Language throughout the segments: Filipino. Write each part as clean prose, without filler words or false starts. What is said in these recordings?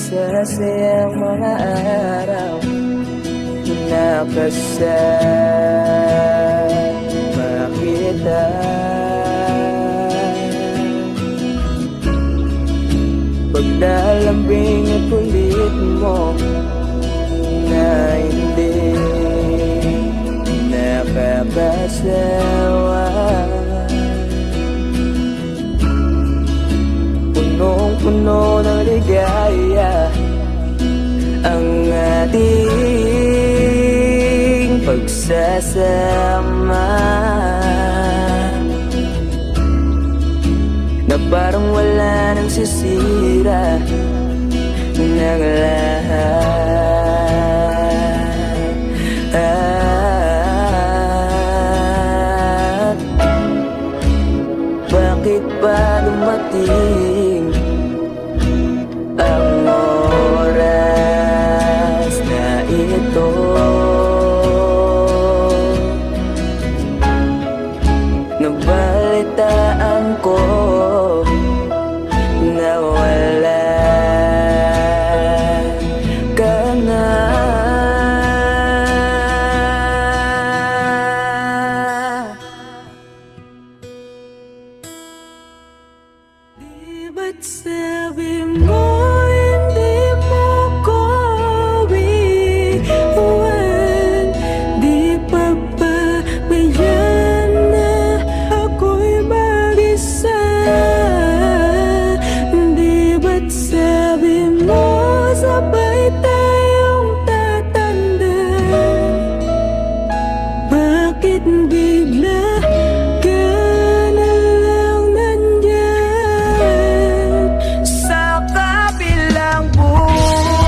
masasayang mga araw nakasama kita. Paglalambing at kulit mo na hindi nakakasawa, punong-puno ng ligaya ang ating pagsasama, na parang wala nang sisira ng lahat. Bakit ba dumating ang oras na ito? Nabalitaan ko na wala ka na. Di ba't sabi mo hindi mo ko iwan? Di pa ba mayan na ako'y mag-isa? Di ba't sabi mo sabay tayong tatanda? Bakit bigla ka na lang nandyan sa kabilang buwan?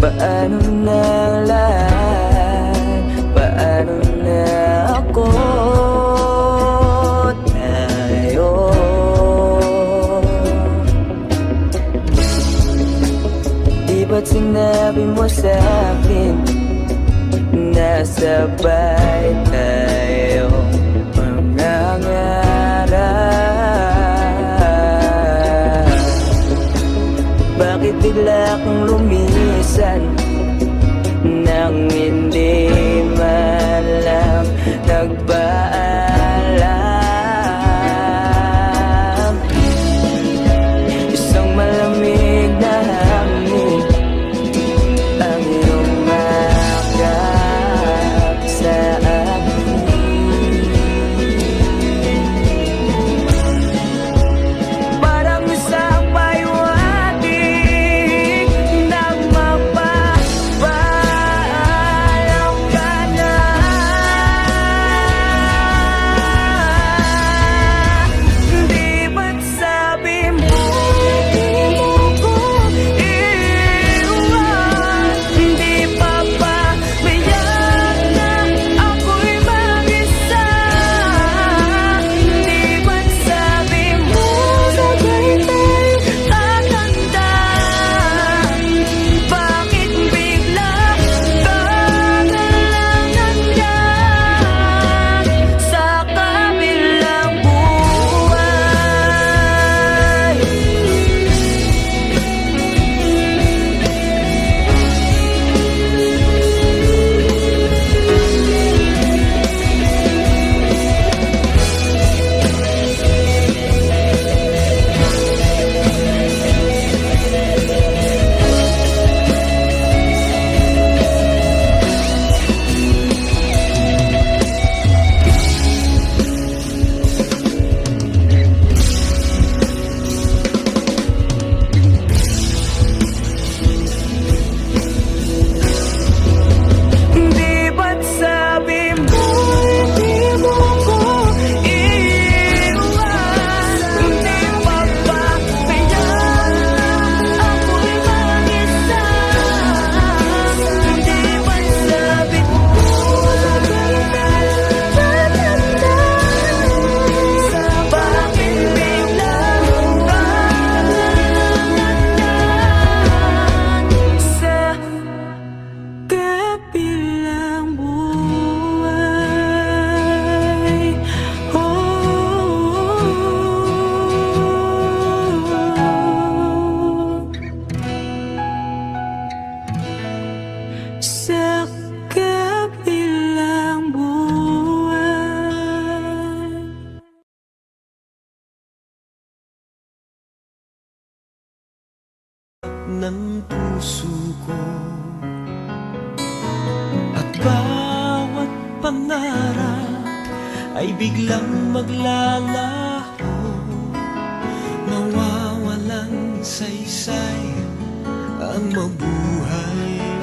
Paano na lahat? Paano na ako? Tayo di ba't sinabi mo sa'kin na sabay tayo mangangarap? Bakit bigla kang lumisan nang hindi man lang nagpaalam? Isang malamig na hangin ang yumakap sa akin. Parang isang paywating na mapapaalam ka na. ay biglang maglalaho, mawawalan saysay ang mabuhay.